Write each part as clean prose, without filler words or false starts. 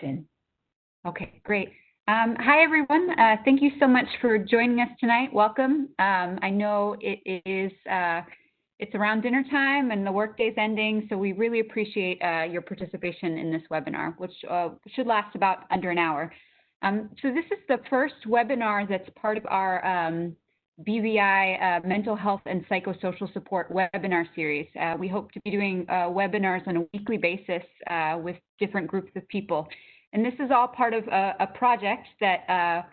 in. Okay, great. Hi, everyone. Thank you so much for joining us tonight. Welcome. I know it's around dinner time and the workday's ending, so we really appreciate your participation in this webinar, which should last about under an hour. So this is the first webinar that's part of our BVI Mental Health and Psychosocial Support webinar series. We hope to be doing webinars on a weekly basis with different groups of people. And this is all part of a project that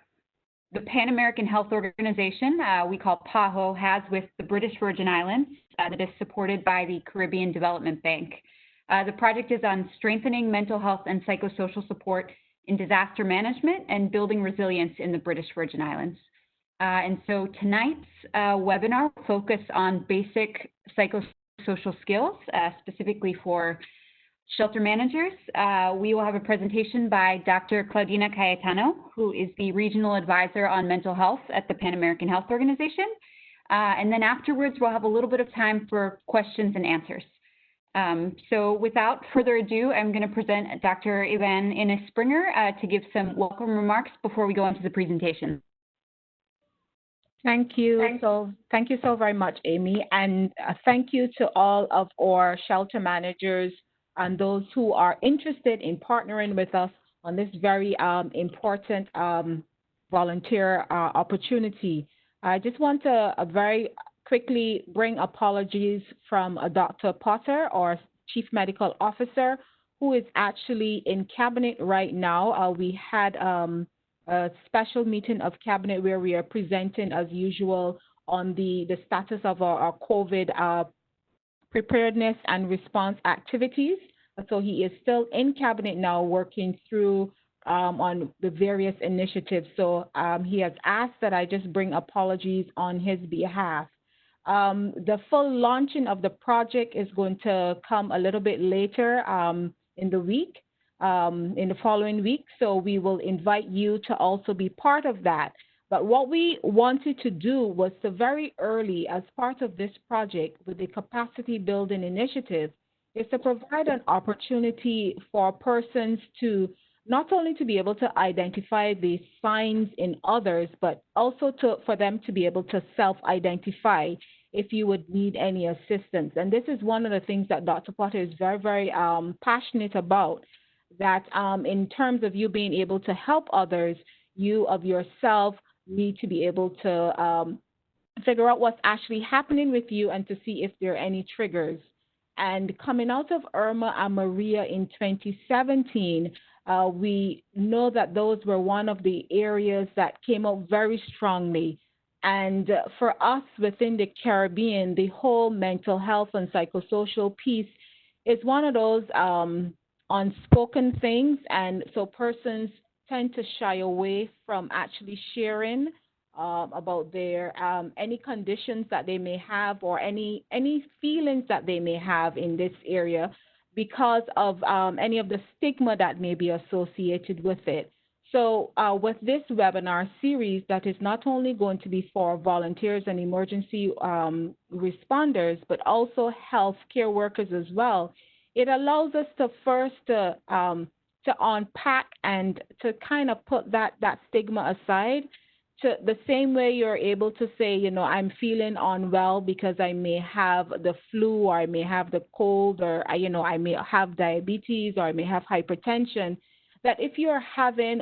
the Pan American Health Organization, we call PAHO, has with the British Virgin Islands that is supported by the Caribbean Development Bank. The project is on strengthening mental health and psychosocial support in disaster management and building resilience in the British Virgin Islands. And so tonight's webinar will focus on basic psychosocial skills, specifically for shelter managers. We will have a presentation by Dr. Claudina Cayetano, who is the Regional Advisor on Mental Health at the Pan American Health Organization. And then afterwards, we'll have a little bit of time for questions and answers. So without further ado, I'm going to present Dr. Ivan Innes-Springer to give some welcome remarks before we go into the presentation. Thank you. Thank you so very much, Amy. And thank you to all of our shelter managers and those who are interested in partnering with us on this very important volunteer opportunity. I just want to very quickly bring apologies from Dr. Potter, our Chief Medical Officer, who is actually in Cabinet right now. We had a special meeting of Cabinet where we are presenting, as usual, on the status of our COVID preparedness and response activities. So he is still in Cabinet now working through on the various initiatives. So he has asked that I just bring apologies on his behalf. The full launching of the project is going to come a little bit later in the week, in the following week. So we will invite you to also be part of that. But what we wanted to do was to very early, as part of this project with the capacity building initiative, is to provide an opportunity for persons to not only to be able to identify the signs in others, but also for them to be able to self-identify if you would need any assistance. And this is one of the things that Dr. Potter is very, very passionate about, that in terms of you being able to help others, you of yourself need to be able to figure out what's actually happening with you and to see if there are any triggers. And coming out of Irma and Maria in 2017, we know that those were one of the areas that came out very strongly. And for us within the Caribbean, the whole mental health and psychosocial piece is one of those unspoken things. And so persons tend to shy away from actually sharing about their any conditions that they may have or any feelings that they may have in this area because of any of the stigma that may be associated with it. So with this webinar series that is not only going to be for volunteers and emergency responders, but also healthcare workers as well, it allows us to first to unpack and to kind of put that stigma aside. To the same way you're able to say, you know, I'm feeling unwell because I may have the flu or I may have the cold or, you know, I may have diabetes or I may have hypertension, that if you're having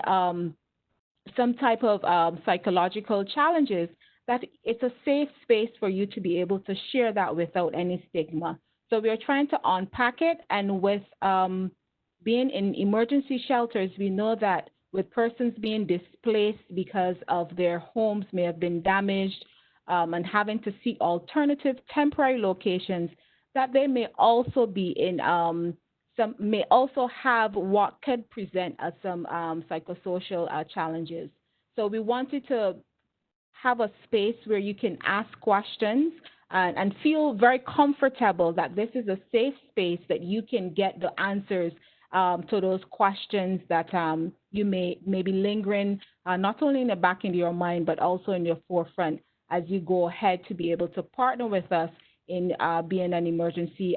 some type of psychological challenges, that it's a safe space for you to be able to share that without any stigma. So we're trying to unpack it, and with being in emergency shelters, we know that with persons being displaced because of their homes may have been damaged and having to seek alternative temporary locations, that they may also be in may also have what could present as some psychosocial challenges. So we wanted to have a space where you can ask questions and feel very comfortable that this is a safe space that you can get the answers to those questions that you may be lingering not only in the back of your mind, but also in your forefront as you go ahead to be able to partner with us in being an emergency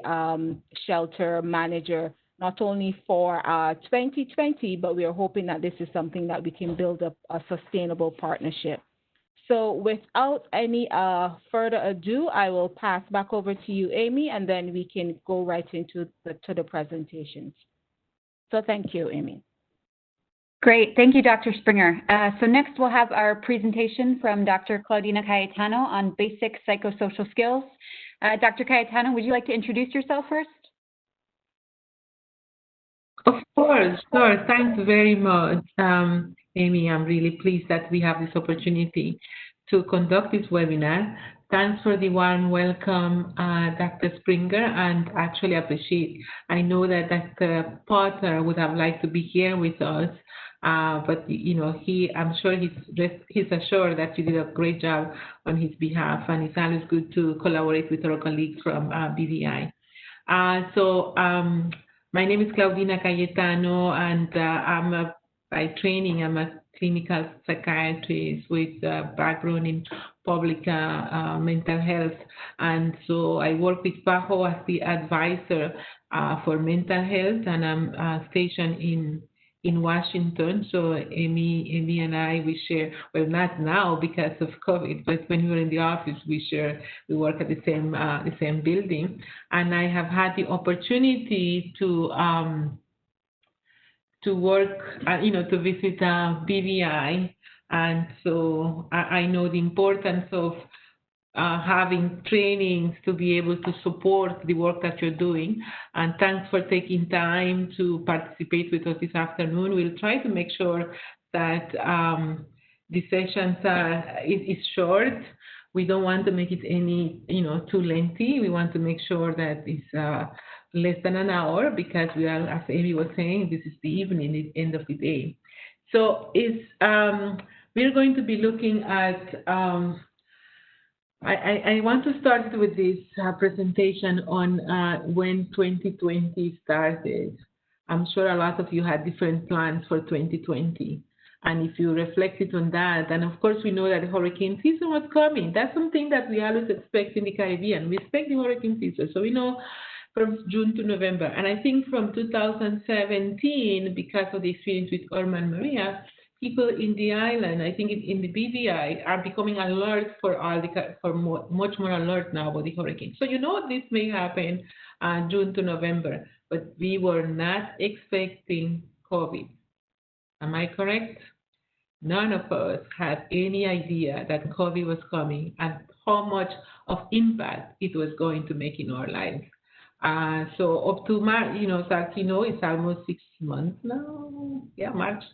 shelter manager not only for 2020, but we are hoping that this is something that we can build up a sustainable partnership. So without any further ado, I will pass back over to you, Amy, and then we can go right into the presentations. So thank you, Amy. Great. Thank you, Dr. Springer. So next we'll have our presentation from Dr. Claudina Cayetano on basic psychosocial skills. Dr. Cayetano, would you like to introduce yourself first? Of course, sure. Thanks very much, Amy. I'm really pleased that we have this opportunity to conduct this webinar. Thanks for the warm welcome, Dr. Springer, and actually appreciate. I know that Dr. Potter would have liked to be here with us, but you know, I'm sure he's assured that you did a great job on his behalf, and it's always good to collaborate with our colleagues from BVI. My name is Claudina Cayetano, and by training, I'm a clinical psychiatrist with a background in public mental health. And so I work with PAHO as the advisor for mental health, and I'm stationed in Washington. So Amy and I, we share, well, not now because of COVID, but when we were in the office, we work at the same building. And I have had the opportunity to work, to visit BVI. And so I know the importance of having trainings to be able to support the work that you're doing. And thanks for taking time to participate with us this afternoon. We'll try to make sure that the sessions is short. We don't want to make it any, too lengthy. We want to make sure that it's less than an hour, because we are, as Amy was saying, this is the evening, the end of the day. So we're going to be looking at I want to start with this presentation on when 2020 started. I'm sure a lot of you had different plans for 2020. And if you reflected on that, and of course we know that the hurricane season was coming. That's something that we always expect in the Caribbean. We expect the hurricane season. So we know from June to November. And I think from 2017, because of the experience with Irma and Maria, people in the island, I think in the BVI, are becoming alert much more alert now about the hurricane. So this may happen June to November, but we were not expecting COVID. Am I correct? None of us had any idea that COVID was coming and how much of impact it was going to make in our lives. So up to March, it's almost 6 months now. Yeah, March.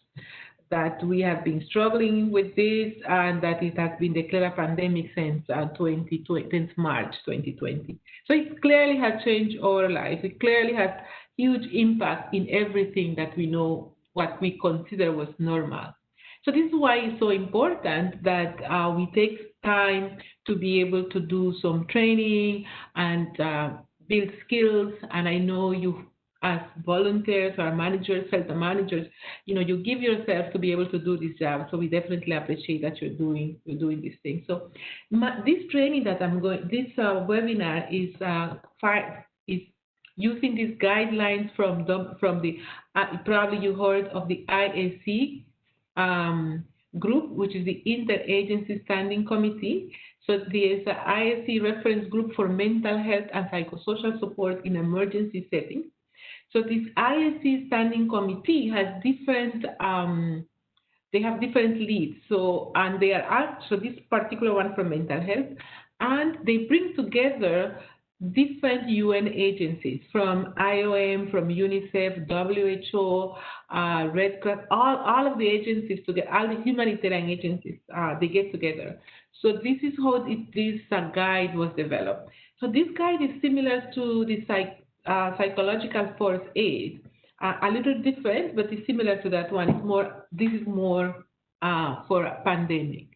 That we have been struggling with this, and that it has been declared a pandemic since March 2020. So it clearly has changed our lives. It clearly has huge impact in everything that we know, what we consider was normal. So this is why it's so important that we take time to be able to do some training and build skills. And I know you, as volunteers or managers, shelter managers, you give yourself to be able to do this job. So we definitely appreciate that you're doing this thing. So this training that this webinar is using these guidelines from the probably you heard of the ISC group, which is the Interagency Standing Committee. So there's an ISC reference group for mental health and psychosocial support in emergency settings. So this ISC Standing Committee has different, they have different leads. So, and they are, so this particular one for mental health, and they bring together different UN agencies from IOM, from UNICEF, WHO, Red Cross, all of the agencies together, all the humanitarian agencies, they get together. So this is how this guide was developed. So this guide is similar to the psychological first aid, a little different, but it's similar to that one. It's more. This is more for a pandemic.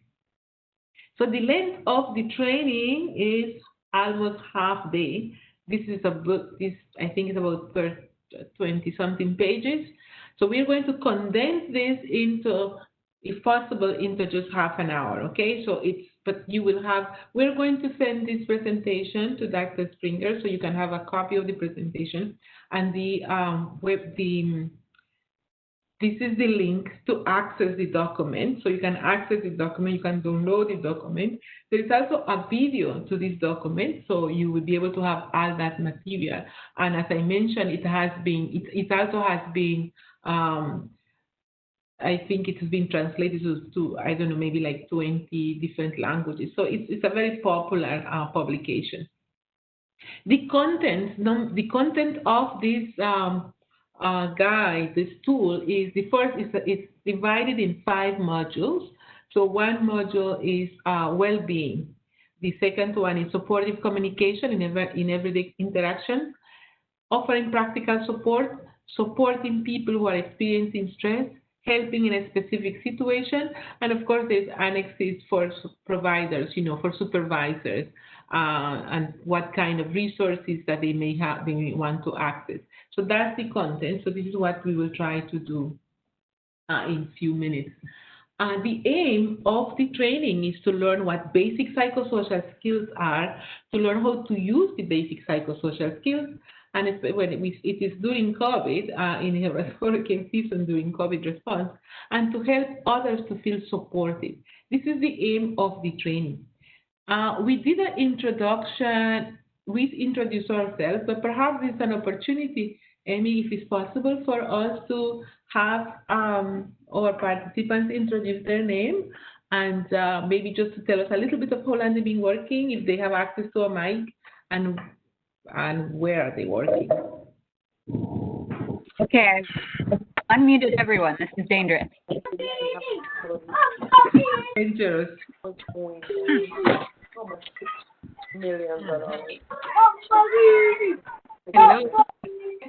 So the length of the training is almost half day. This is a book. This I think is about 20-something pages. So we're going to condense this into, if possible, into just half an hour. Okay. So it's but you will have, we're going to send this presentation to Dr. Springer so you can have a copy of the presentation, and this is the link to access the document. So you can access the document, you can download the document. There is also a video to this document, so you will be able to have all that material. And as I mentioned, it also has been, I think it has been translated to I don't know, maybe like 20 different languages. So it's a very popular publication. The content of this guide, this tool, is it's divided in 5 modules. So one module is well-being. The second one is supportive communication in everyday interaction, offering practical support, supporting people who are experiencing stress, helping in a specific situation, and of course there's annexes for providers, for supervisors, and what kind of resources that they may want to access. So that's the content. So this is what we will try to do in a few minutes. The aim of the training is to learn what basic psychosocial skills are, to learn how to use the basic psychosocial skills, and when it is during COVID, in a hurricane season during COVID response, and to help others to feel supported. This is the aim of the training. We did an introduction, we introduced ourselves, but perhaps it's an opportunity, Amy, if it's possible for us to have our participants introduce their name and maybe just to tell us a little bit of how long they've been working, if they have access to a mic, and where are they working? Okay, I've unmuted everyone. This is dangerous. Dangerous. Hello.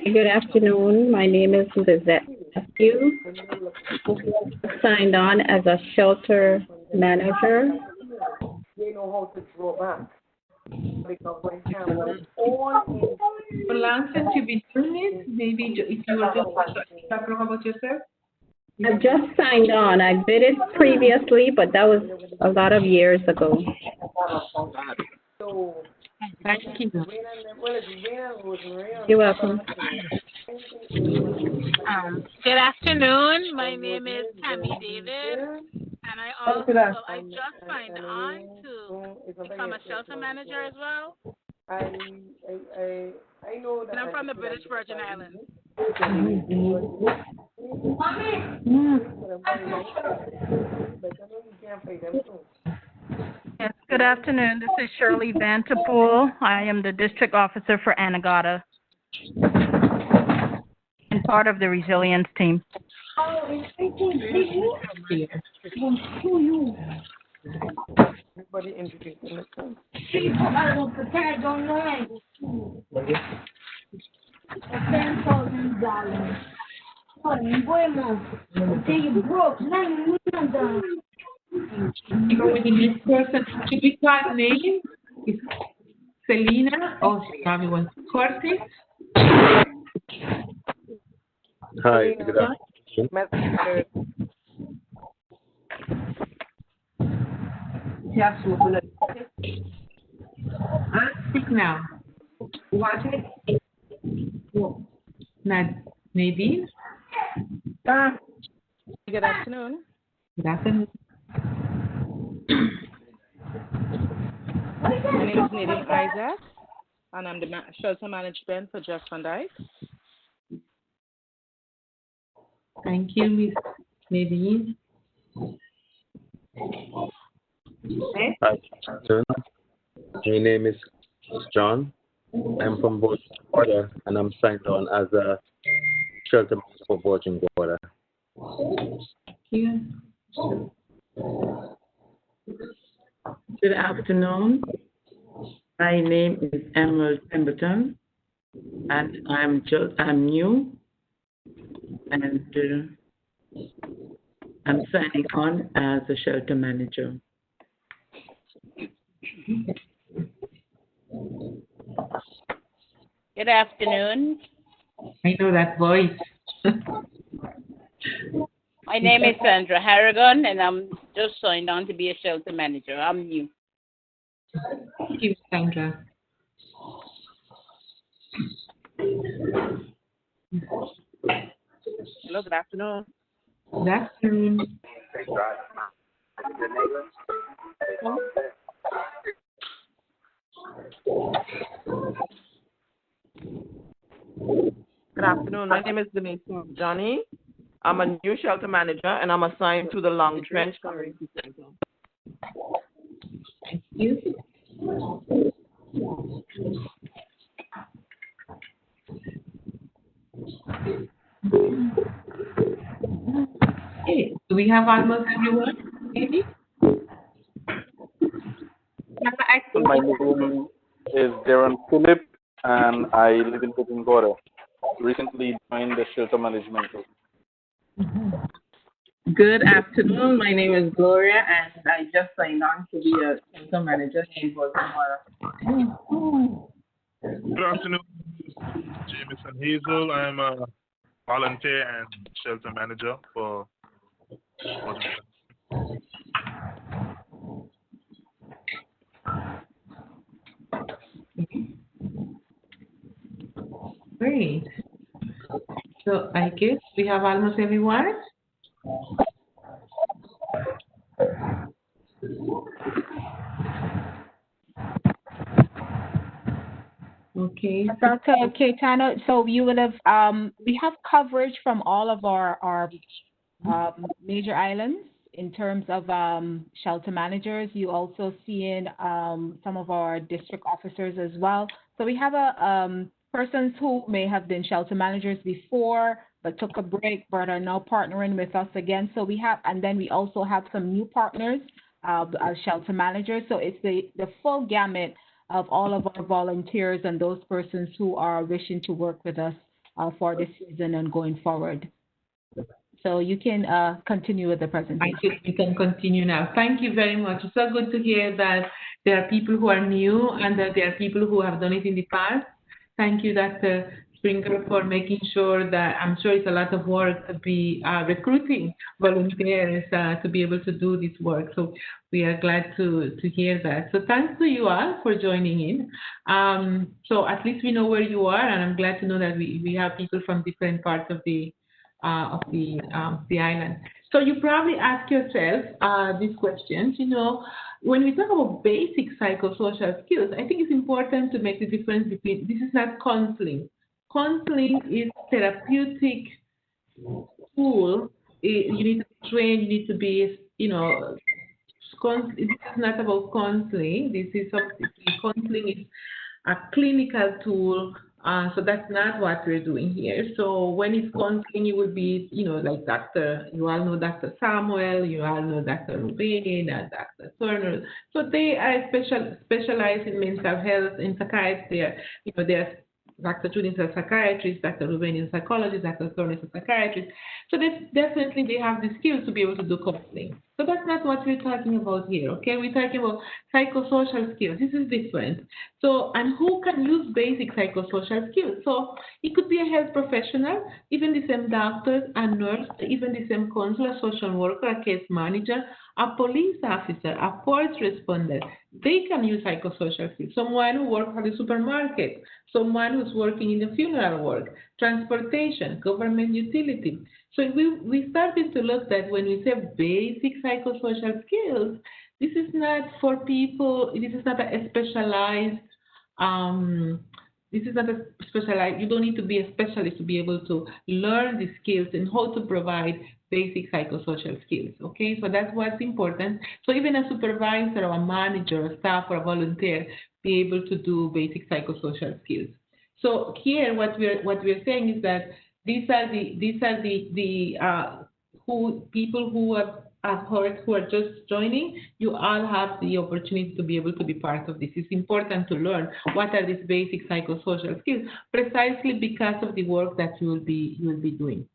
Good afternoon. My name is Lizette Matthew. Signed on as a shelter manager. They know how to draw back. For long since you've been doing it, maybe if you were just talking about yourself? I just signed on. I did it previously, but that was a lot of years ago. Thank you. You're welcome. Good afternoon. My name is Tammy David, and I just signed on to become a shelter manager as well. I know that. And I'm from the British Virgin Islands. Yes, good afternoon. This is Shirley Vanterpool. I am the district officer for Anegada and part of the resilience team. Everybody introduce themselves. With the next person to be called name is Selena or everyone Cortes. Hi, good afternoon. Speak now. Watch it. Nadine. Good afternoon. Good afternoon. My name is Nadine Isaac, and I'm the shelter management for Jeff Van Dyke. Thank you, Miss Nadine. Hi, my name is John. I'm from Virgin Gorda, and I'm signed on as a shelter manager for Virgin Gorda. Thank you. Good afternoon. My name is Emerald Pemberton, and I'm new, and I'm signing on as a shelter manager. Good afternoon. I know that voice. My name is Sandra Harrigan, and I'm just signed on to be a shelter manager. I'm new. Thank you, Sandra. Hello, good afternoon. Good afternoon. Good afternoon. My name is Denise Johnny. I'm a new shelter manager, and I'm assigned to the Long Trench Community Center. Thank you. Okay, do we have almost everyone? Maybe? My name is Darren Phillip, and I live in Brooklyn, Florida. Recently joined the shelter management group. Good afternoon. My name is Gloria, and I just signed on to be a shelter manager in Baltimore. Good afternoon. Jameson Hazel. I'm a volunteer and shelter manager for Baltimore. Great. So I guess we have almost everyone. Okay. Dr. Caetano, so you would have, we have coverage from all of our major islands in terms of shelter managers. You also see in some of our district officers as well. So we have persons who may have been shelter managers before but took a break but are now partnering with us again. So we have, and then we also have some new partners as shelter managers. So it's the full gamut of all of our volunteers and those persons who are wishing to work with us for this season and going forward. So you can continue with the presentation. I think we can continue now. Thank you very much. It's so good to hear that there are people who are new and that there are people who have done it in the past. Thank you, Dr. Springer, for making sure that, I'm sure it's a lot of work to be recruiting volunteers to be able to do this work. So we are glad to hear that. So thanks to you all for joining in. So at least we know where you are, and I'm glad to know that we have people from different parts of the island. So you probably ask yourself these questions. You know, when we talk about basic psychosocial skills, I think it's important to make the difference between, this is not counseling. Counseling is therapeutic tool. You need to be trained, you need to be, you know, this is not about counseling. This is something, counseling is a clinical tool. So that's not what we're doing here. So when it's counseling, you will be, you know, like you all know Dr. Samuel, you all know Dr. Ruben and Dr. Turner. So they are specialized in mental health, in psychiatry. You know, they're Dr. Judy is a psychiatrist, Dr. Ruben is a psychologist, Dr. Turner is a psychiatrist. So they have the skills to be able to do counseling. So that's not what we're talking about here, okay? We're talking about psychosocial skills. This is different. So, and who can use basic psychosocial skills? So it could be a health professional, even the same doctor, a nurse, even the same counselor, social worker, a case manager, a police officer, a first responder. They can use psychosocial skills. Someone who works at the supermarket, someone who's working in the funeral work, transportation, government utilities. So we started to look at when we say basic psychosocial skills, this is not for people, this is not a specialized, you don't need to be a specialist to be able to learn the skills and how to provide basic psychosocial skills, okay? So that's what's important. So even a supervisor or a manager or staff or a volunteer be able to do basic psychosocial skills. So here what we're saying is that these are the people who have heard, who are just joining. You all have the opportunity to be able to be part of this. It's important to learn what are these basic psychosocial skills, precisely because of the work that you will be doing.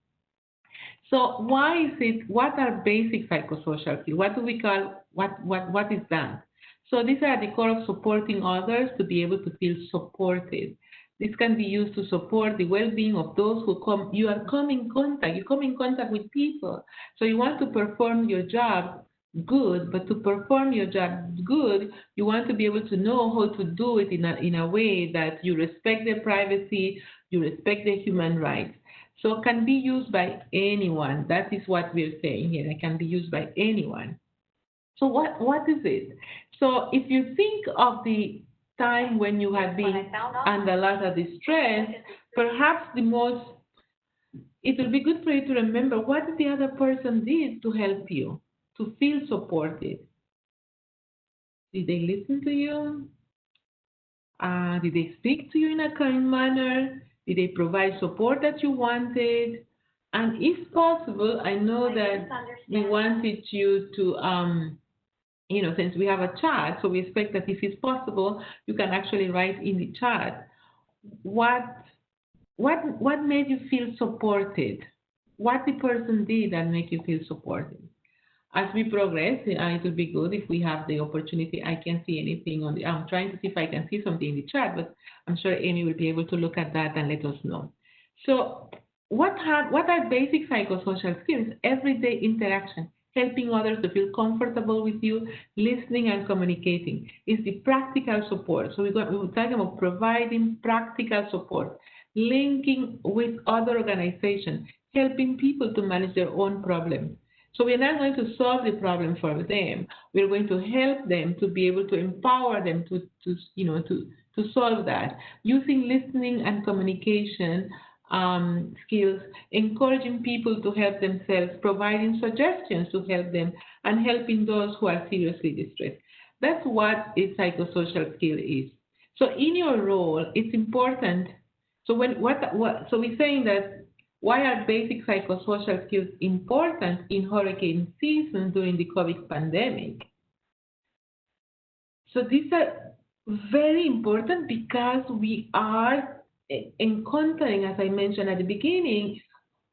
So what are basic psychosocial skills? What do we call, what is that? So these are the core of supporting others to be able to feel supported. This can be used to support the well-being of those who you come in contact with people. So you want to perform your job good, but to perform your job good, you want to be able to know how to do it in a way that you respect their privacy, you respect their human rights. So it can be used by anyone. That is what we're saying here. It can be used by anyone. So what is it? So if you think of the time when you have been under a lot of distress, perhaps it will be good for you to remember what the other person did to help you, to feel supported. Did they listen to you? Did they speak to you in a kind manner? Did they provide support that you wanted? And if possible, I know that we wanted you to, since we have a chat, so we expect that if it's possible, you can actually write in the chat what made you feel supported? What the person did that made you feel supported? As we progress, it will be good if we have the opportunity. I can't see anything on the. I'm trying to see if I can see something in the chat, but I'm sure Amy will be able to look at that and let us know. So, what are basic psychosocial skills? Everyday interaction, helping others to feel comfortable with you, listening and communicating. Is the practical support. So we're talking about providing practical support, linking with other organizations, helping people to manage their own problems. So we're not going to solve the problem for them. We're going to help them to be able to empower them to solve that. Using listening and communication skills, encouraging people to help themselves, providing suggestions to help them, and helping those who are seriously distressed. That's what a psychosocial skill is. So in your role, it's important. So so we're saying that why are basic psychosocial skills important in hurricane season during the COVID pandemic? So these are very important because we are encountering, as I mentioned at the beginning,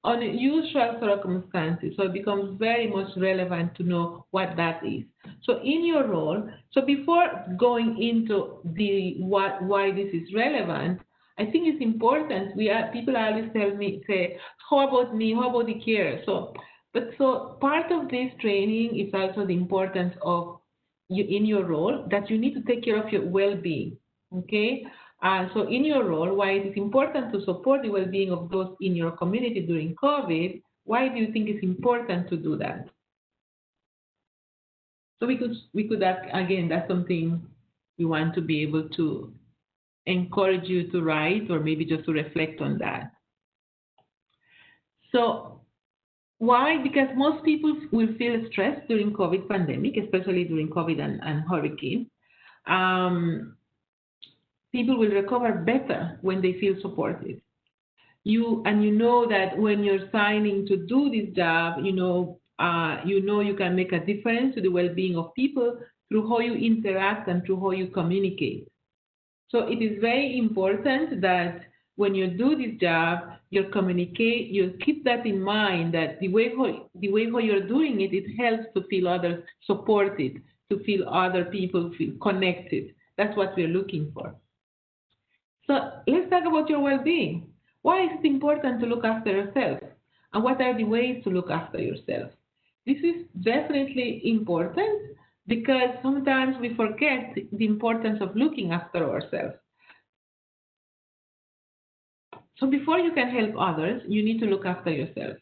unusual circumstances. So it becomes very much relevant to know what that is. So in your role, so before going into why this is relevant, I think it's important. People always say, how about me? How about the care? So part of this training is also the importance of you in your role, that you need to take care of your well-being. Okay. So in your role, why it is important to support the well-being of those in your community during COVID? Why do you think it's important to do that? So we could again, that's something we want to be able to encourage you to write, or maybe just to reflect on that. So why? Because most people will feel stressed during COVID pandemic, especially during COVID and hurricane. People will recover better when they feel supported. You know that when you're signing to do this job, you can make a difference to the well-being of people through how you interact and through how you communicate. So it is very important that when you do this job, you communicate, you keep that in mind, that the way how you're doing it, it helps to feel others supported, to feel other people feel connected. That's what we're looking for. So let's talk about your well-being. Why is it important to look after yourself? And what are the ways to look after yourself? This is definitely important, because sometimes we forget the importance of looking after ourselves. So before you can help others, you need to look after yourself.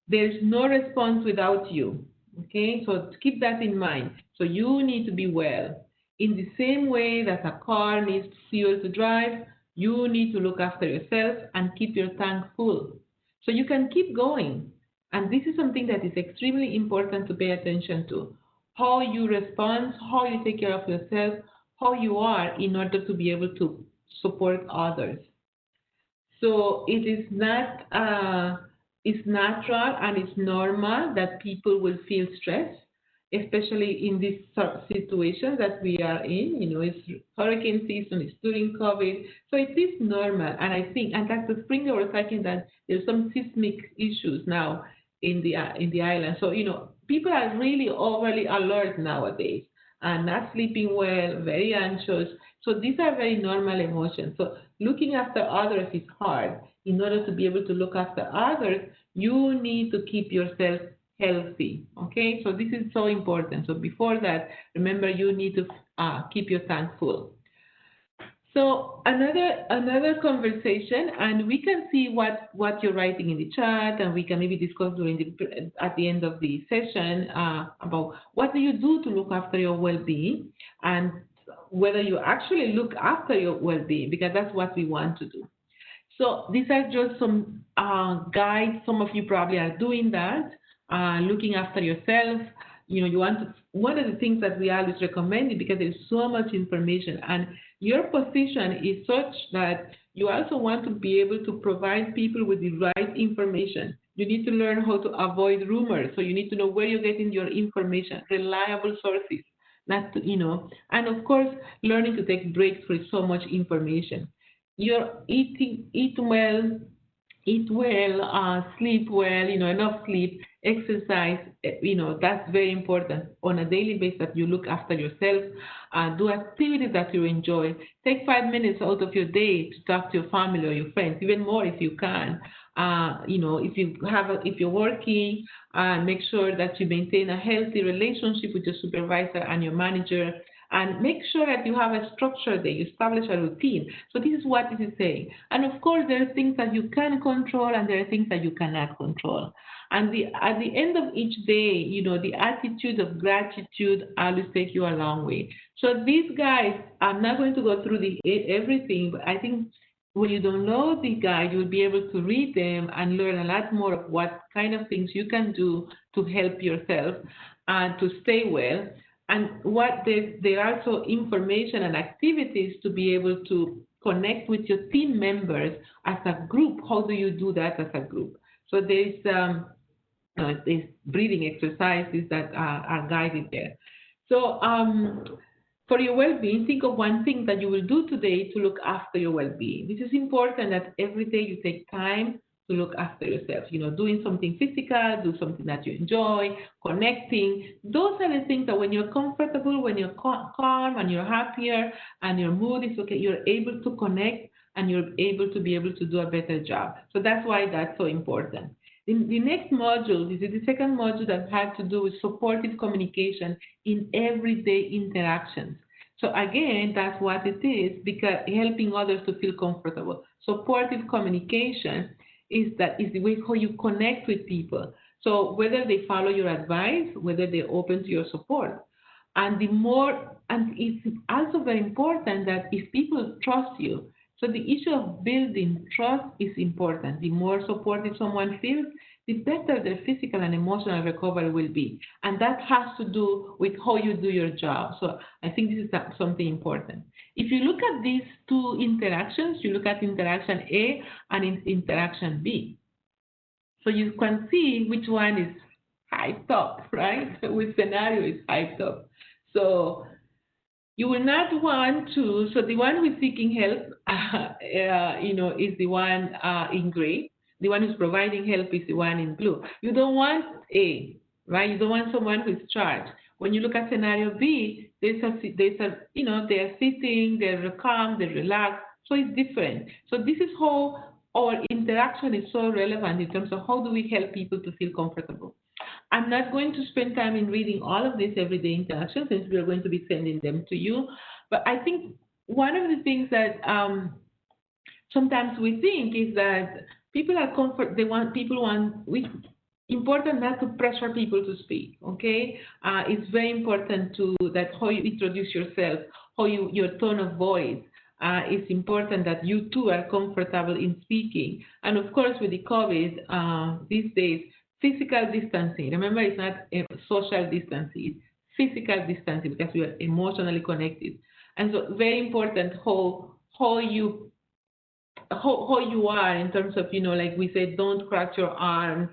There's no response without you, okay? So keep that in mind. So you need to be well. In the same way that a car needs fuel to drive, you need to look after yourself and keep your tank full, so you can keep going. And this is something that is extremely important to pay attention to. How you respond, how you take care of yourself, how you are, in order to be able to support others. So it is not, it's natural and it's normal that people will feel stress, especially in this situation that we are in. It's hurricane season, it's during COVID, so it is normal. And I think, and that's the spring we were talking that there's some seismic issues now in the island. So people are really overly alert nowadays and not sleeping well, very anxious. So these are very normal emotions. So looking after others is hard. In order to be able to look after others, you need to keep yourself healthy. Okay, so this is so important. So before that, remember you need to keep your tank full. So another conversation, and we can see what you're writing in the chat, and we can maybe discuss at the end of the session about what do you do to look after your well-being, and whether you actually look after your well-being, because that's what we want to do. So these are just some guides. Some of you probably are doing that, looking after yourself. You know, you want to, one of the things that we always recommend is because there's so much information, and your position is such that you also want to be able to provide people with the right information. You need to learn how to avoid rumors. So you need to know where you're getting your information, reliable sources, not to, you know, and of course, learning to take breaks with so much information. You're eat well, sleep well, you know, enough sleep, exercise, you know, that's very important. On a daily basis, that you look after yourself, do activities that you enjoy. Take 5 minutes out of your day to talk to your family or your friends, even more if you can. You know, if you're working, make sure that you maintain a healthy relationship with your supervisor and your manager. And make sure that you have a structure there, you establish a routine. So this is what this is saying. And of course, there are things that you can control and there are things that you cannot control. And at the end of each day, you know, the attitude of gratitude always takes you a long way. So these guys, I'm not going to go through everything, but I think when you download the guide, you'll be able to read them and learn a lot more of what kind of things you can do to help yourself and to stay well. And there are also information and activities to be able to connect with your team members as a group. How do you do that as a group? So there's breathing exercises that are guided there. So for your well-being, think of one thing that you will do today to look after your well-being. This is important that every day you take time to look after yourself. You know, doing something physical, do something that you enjoy, connecting. Those are the things that when you're comfortable, when you're calm and you're happier and your mood is okay, you're able to connect and you're able to do a better job. So that's why that's so important. In the next module, this is the second module that had to do with supportive communication in everyday interactions. So again, that's what it is, because helping others to feel comfortable. Supportive communication is the way how you connect with people. So whether they follow your advice, whether they're open to your support. And it's also very important that if people trust you, so the issue of building trust is important. The more supportive someone feels, the better their physical and emotional recovery will be. And that has to do with how you do your job. So I think this is something important. If you look at these two interactions, you look at interaction A and interaction B. So you can see which one is hyped up, right? Which scenario is hyped up. So you will not want to, so the one who's seeking help, you know, is the one in gray. The one who's providing help is the one in blue. You don't want A, right? You don't want someone who's charged. When you look at scenario B, there's a you know, they're sitting, they're calm, they're relaxed. So it's different. So this is how our interaction is so relevant in terms of how do we help people to feel comfortable. I'm not going to spend time in reading all of these everyday interactions since we are going to be sending them to you. But I think one of the things that sometimes we think is that people are important not to pressure people to speak, okay? It's very important that how you introduce yourself, your tone of voice. It's important that you too are comfortable in speaking. And of course, with the COVID these days, physical distancing. Remember, it's not social distancing, it's physical distancing because we are emotionally connected. And so very important how you are in terms of, you know, like we said, don't crack your arms,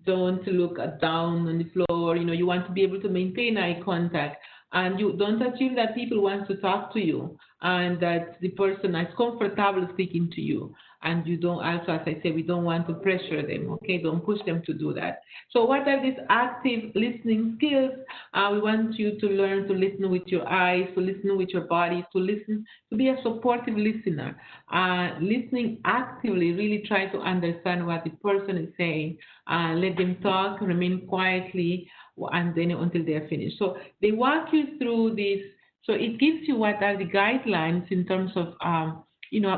don't look down on the floor. You know, you want to be able to maintain eye contact. And you don't assume that people want to talk to you. and that the person is comfortable speaking to you. And you don't also, as I said, we don't want to pressure them, okay? Don't push them to do that. So what are these active listening skills? We want you to learn to listen with your eyes, to listen with your body, to listen, to be a supportive listener. Listening actively, really try to understand what the person is saying. Let them talk, remain quietly, and then until they're finished. So they walk you through this. So it gives you what are the guidelines in terms of,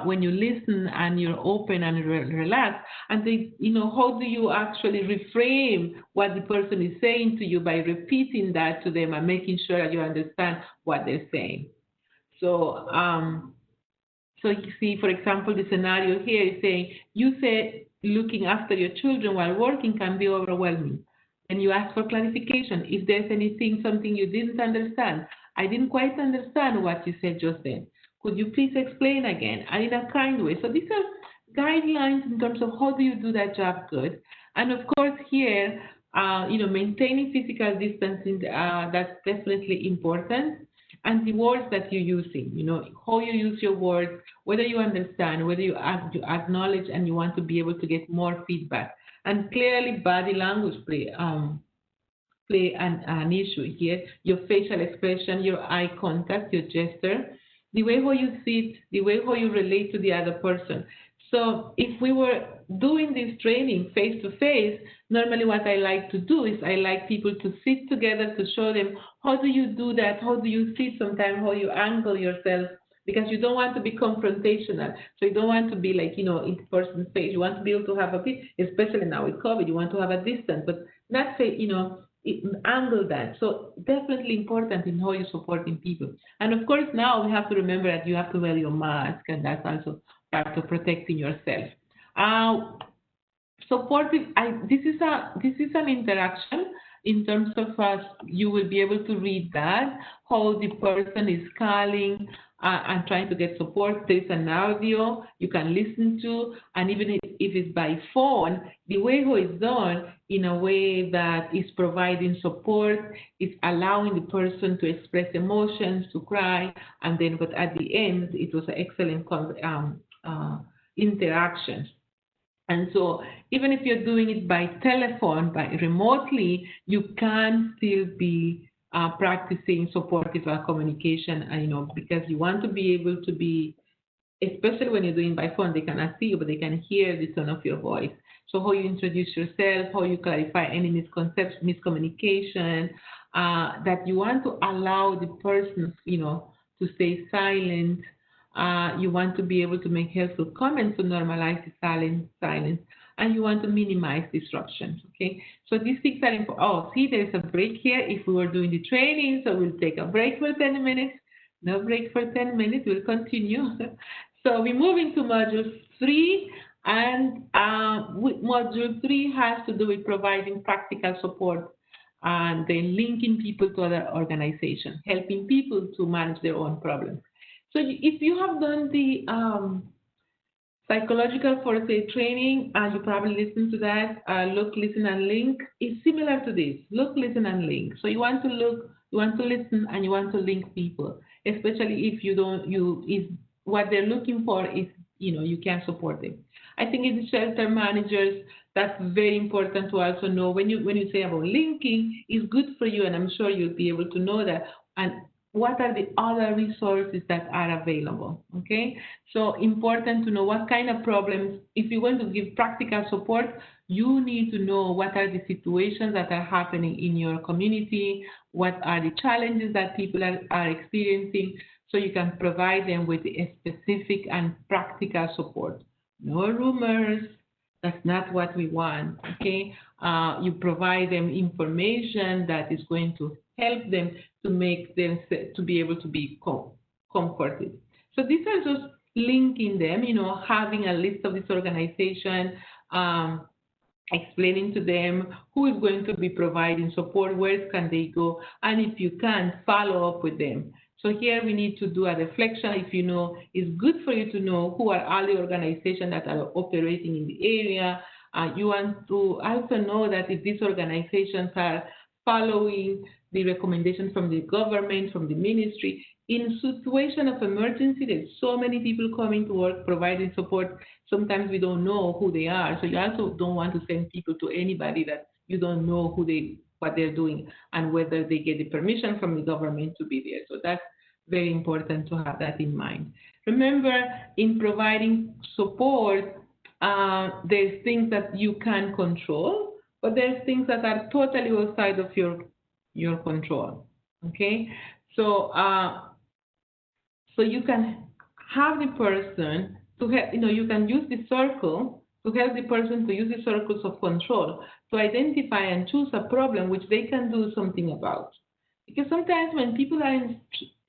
when you listen and you're open and relaxed, and they, how do you actually reframe what the person is saying to you by repeating that to them and making sure that you understand what they're saying. So, so you see, for example, the scenario here is saying, you say looking after your children while working can be overwhelming. And you ask for clarification. If there's something you didn't understand, I didn't quite understand what you said just then. Could you please explain again, and in a kind way? So these are guidelines in terms of how do you do that job good. And of course here, maintaining physical distancing, that's definitely important. And the words that you're using, how you use your words, whether you understand, whether you acknowledge and you want to be able to get more feedback. And clearly body language play an issue here. Your facial expression, your eye contact, your gesture, the way how you sit, the way how you relate to the other person. So if we were doing this training face to face, normally what I like to do is I like people to sit together to show them how do you do that, how do you sit sometimes, how you angle yourself, because you don't want to be confrontational. So you don't want to be like, in the person's face. You want to be able to have a bit, especially now with COVID, you want to have a distance, but not say, angle that. So definitely important in how you're supporting people. And of course, now we have to remember that you have to wear your mask, and that's also part of protecting yourself. Supportive, this is an interaction in terms of you will be able to read that, how the person is calling and trying to get support. There's an audio you can listen to, and even if it's by phone, the way how it's done in a way that is providing support, is allowing the person to express emotions, to cry, and then, but at the end, it was an excellent interaction. And so even if you're doing it by telephone, by remotely, you can still be practicing supportive communication, because you want to be able to be, especially when you're doing by phone, they cannot see you, but they can hear the tone of your voice. So how you introduce yourself, how you clarify any misconception, miscommunication, that you want to allow the person, to stay silent. You want to be able to make helpful comments to normalize the silence, and you want to minimize disruptions, okay? So these things are important. Oh, see, there's a break here. If we were doing the training, so we'll take a break for 10 minutes. No break for 10 minutes, we'll continue. So we move into Module 3, and Module 3 has to do with providing practical support and then linking people to other organizations, helping people to manage their own problems. So if you have done the psychological first aid training, you probably listened to that. Look, listen, and link is similar to this. Look, listen, and link. So you want to look, you want to listen, and you want to link people, especially if if what they're looking for is, you can't support them. I think in shelter managers, that's very important to also know. When you say about linking, it's good for you, and I'm sure you'll be able to know that. And what are the other resources that are available, okay? So important to know what kind of problems, if you want to give practical support, you need to know what are the situations that are happening in your community, what are the challenges that people are experiencing, so you can provide them with a specific and practical support. No rumors, that's not what we want, okay? You provide them information that is going to help them to make them to be able to be comforted. So these are just linking them, having a list of this organization, explaining to them who is going to be providing support, where can they go, and if you can, follow up with them. So here we need to do a reflection. If it's good for you to know who are all the organizations that are operating in the area. You want to also know that if these organizations are following the recommendations from the government, from the ministry. In situation of emergency, there's so many people coming to work providing support. Sometimes we don't know who they are, so you also don't want to send people to anybody that you don't know what they're doing and whether they get the permission from the government to be there. So that's very important to have that in mind. Remember, in providing support, there's things that you can control, but there's things that are totally outside of your control. Okay, so so you can have the person to help. You can use the circle to help the person to use the circles of control to identify and choose a problem which they can do something about. Because sometimes when people are in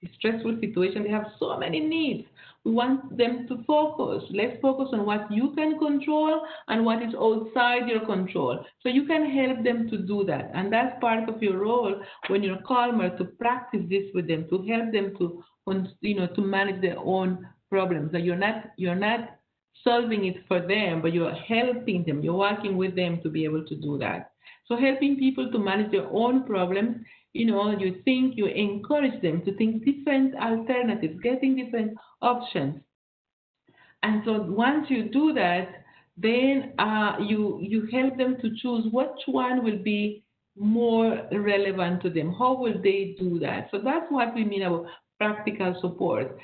a stressful situation, they have so many needs. We want them to focus. Let's focus on what you can control and what is outside your control. So you can help them to do that. And that's part of your role when you're calmer, to practice this with them, to help them to manage their own problems. So you're not solving it for them, but you're helping them. You're working with them to be able to do that. So helping people to manage their own problems, you encourage them to think different alternatives, getting different options. And so once you do that, then you help them to choose which one will be more relevant to them. How will they do that? So that's what we mean about practical support.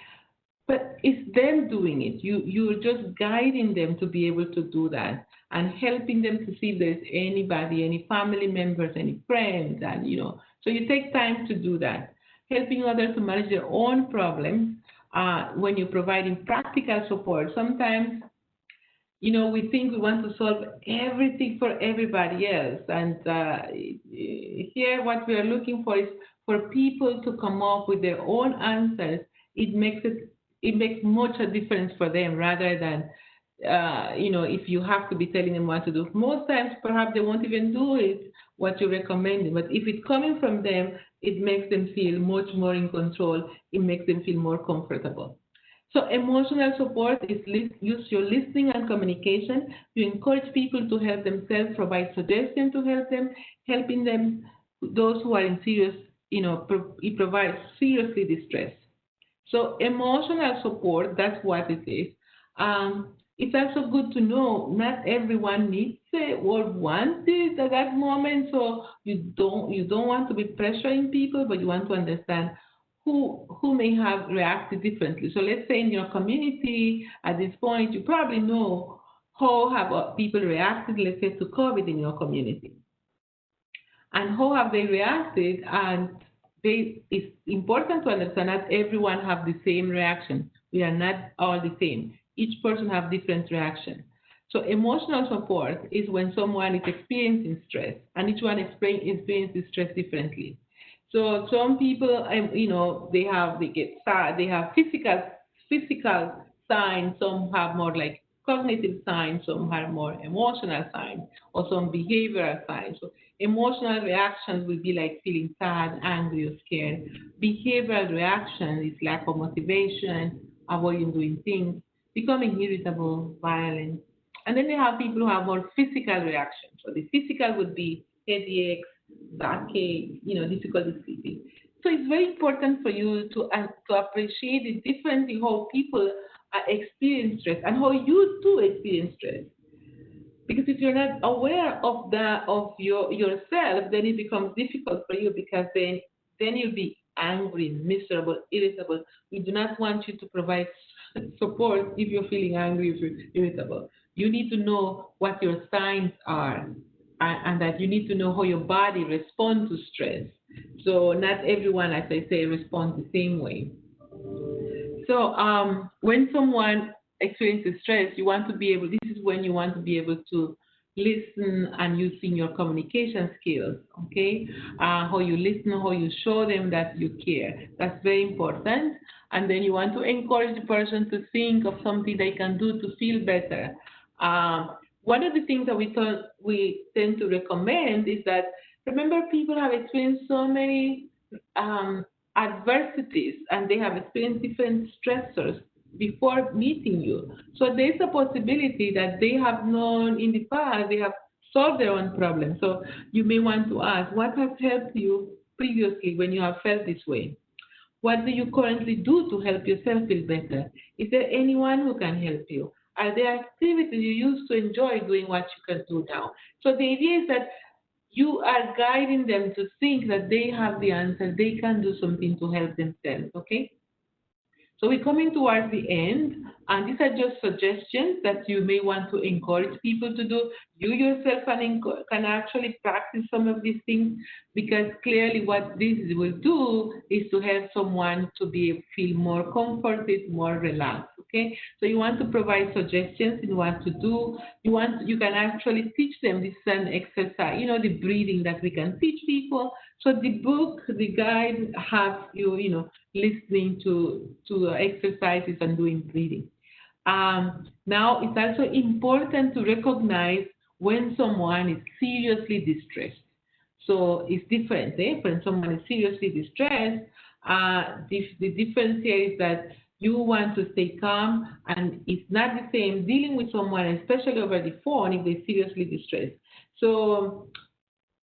But it's them doing it. You're just guiding them to be able to do that and helping them to see if there's anybody, any family members, any friends, and So you take time to do that. Helping others to manage their own problems when you're providing practical support. Sometimes, we think we want to solve everything for everybody else. And here what we are looking for is for people to come up with their own answers. It makes much a difference for them rather than, if you have to be telling them what to do. Most times, perhaps they won't even do it, what you recommend. But if it's coming from them, it makes them feel much more in control. It makes them feel more comfortable. So emotional support is use your listening and communication. You encourage people to help themselves, provide suggestions to help them, helping them, those who are in serious, it provides seriously distress. So emotional support, that's what it is. It's also good to know not everyone needs it or wants it at that moment. So you don't want to be pressuring people, but you want to understand who may have reacted differently. So let's say in your community at this point, you probably know how have people reacted, let's say, to COVID in your community. And how have they reacted? And it's important to understand that everyone have the same reaction. We are not all the same. Each person have different reaction. So emotional support is when someone is experiencing stress, and each one experiences stress differently. So some people, they get sad. They have physical signs. Some have more like cognitive signs. Some have more emotional signs, or some behavioral signs. So emotional reactions will be like feeling sad, angry, or scared. Behavioral reaction is lack of motivation, avoiding doing things, becoming irritable, violent. And then they have people who have more physical reactions. So the physical would be headaches, backache, difficulty sleeping. So it's very important for you to appreciate the difference in how people experience stress and how you too experience stress. Because if you're not aware of yourself, then it becomes difficult for you, because then you'll be angry, miserable, irritable. We do not want you to provide support if you're feeling angry, if you're irritable. You need to know what your signs are, and that you need to know how your body responds to stress. So not everyone, as I say, responds the same way. So when someone experiences stress, this is when you want to be able to listen and using your communication skills, okay? How you listen, how you show them that you care. That's very important. And then you want to encourage the person to think of something they can do to feel better. One of the things that we tend to recommend is that, remember, people have experienced so many adversities, and they have experienced different stressors before meeting you. So there's a possibility that they have known in the past, they have solve their own problem. So you may want to ask, what has helped you previously when you have felt this way? What do you currently do to help yourself feel better? Is there anyone who can help you? Are there activities you used to enjoy doing what you can do now? So the idea is that you are guiding them to think that they have the answer, they can do something to help themselves, okay? So we're coming towards the end, and these are just suggestions that you may want to encourage people to do. You yourself can actually practice some of these things, because clearly what this will do is to help someone to feel more comforted, more relaxed, okay? So you want to provide suggestions in what to do. You can actually teach them. This is an exercise, the breathing that we can teach people. So the book, the guide, have you, listening to exercises and doing breathing. Now, it's also important to recognize when someone is seriously distressed. So it's different. When someone is seriously distressed, the difference here is that you want to stay calm, and it's not the same dealing with someone, especially over the phone, if they're seriously distressed. So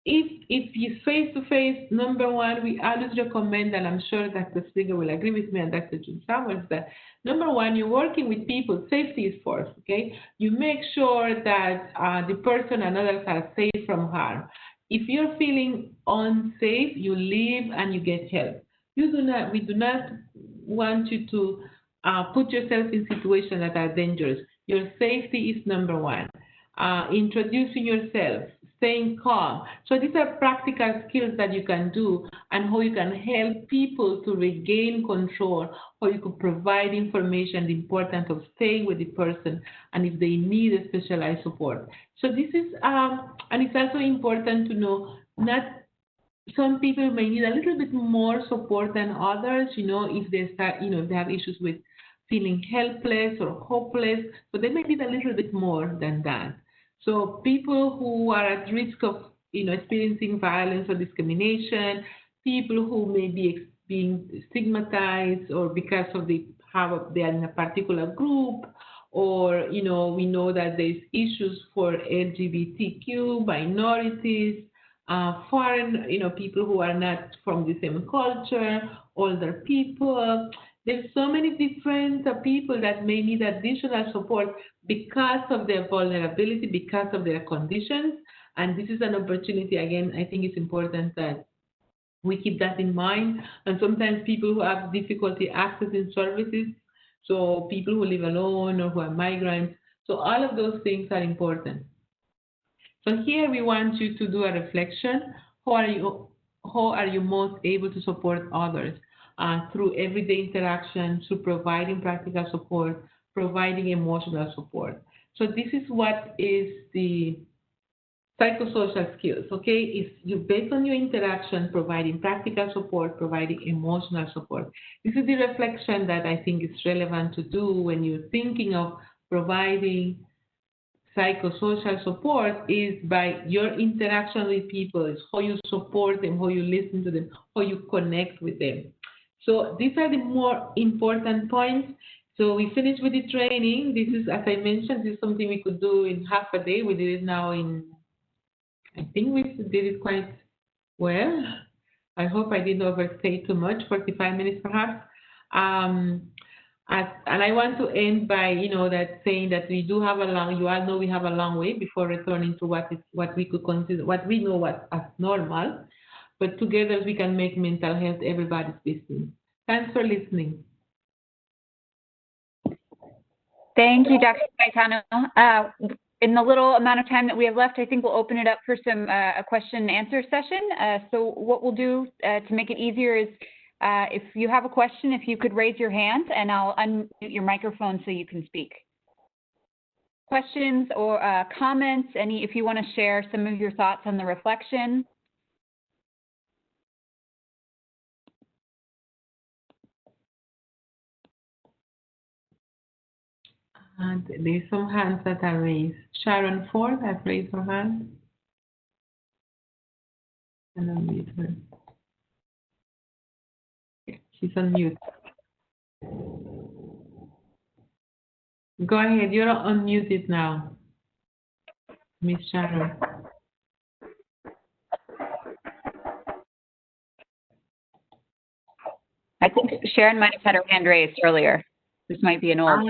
if you face-to-face, number one, we always recommend, and I'm sure Dr. Springer will agree with me and Dr. June Samuels, that number one, you're working with people, safety is first, okay? You make sure that the person and others are safe from harm. If you're feeling unsafe, you leave and you get help. We do not want you to put yourself in situations that are dangerous. Your safety is number one. Introducing yourself, staying calm. So these are practical skills that you can do, and how you can help people to regain control, how you could provide information, the importance of staying with the person, and if they need a specialized support. So this is, and it's also important to know, some people may need a little bit more support than others, if they start, they have issues with feeling helpless or hopeless, so they may need a little bit more than that. So people who are at risk of, experiencing violence or discrimination, people who may be being stigmatized, or because of they are in a particular group, or, we know that there's issues for LGBTQ, minorities, foreign, people who are not from the same culture, older people. There's so many different people that may need additional support because of their vulnerability, because of their conditions. And this is an opportunity, again, I think it's important that we keep that in mind. And sometimes people who have difficulty accessing services, so people who live alone or who are migrants, so all of those things are important. So here we want you to do a reflection. How are you most able to support others? Through everyday interaction, through providing practical support, providing emotional support. So this is what is the psychosocial skills, okay? It's you based on your interaction, providing practical support, providing emotional support. This is the reflection that I think is relevant to do when you're thinking of providing psychosocial support, is by your interaction with people. It's how you support them, how you listen to them, how you connect with them. So these are the more important points. So we finished with the training. This is, as I mentioned, this is something we could do in half a day. We did it now in, I think we did it quite well. I hope I didn't overstay too much, 45 minutes perhaps. And I want to end by, that saying that we do have you all know we have a long way before returning to what we could consider, what we know as normal. But together we can make mental health everybody's business. Thanks for listening. Thank you, Dr. Gaetano. In the little amount of time that we have left, I think we'll open it up for some a question and answer session. So what we'll do to make it easier is, if you have a question, if you could raise your hand, and I'll unmute your microphone so you can speak. Questions or comments, if you want to share some of your thoughts on the reflection. And there's some hands that are raised. Sharon Ford has raised her hand. And unmute her. She's on mute. Go ahead, you're unmuted now, Miss Sharon. I think Sharon might have had her hand raised earlier. This might be an old.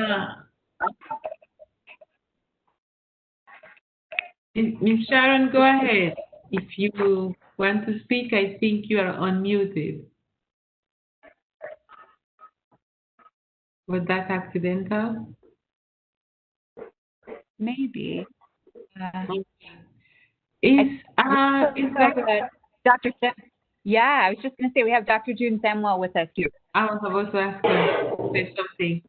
Ms. Sharon, go ahead. If you want to speak, I think you are unmuted. Was that accidental? Maybe. Is Dr. Yeah, I was just going to say we have Dr. June Samuel with us here. I was about to ask her to say something.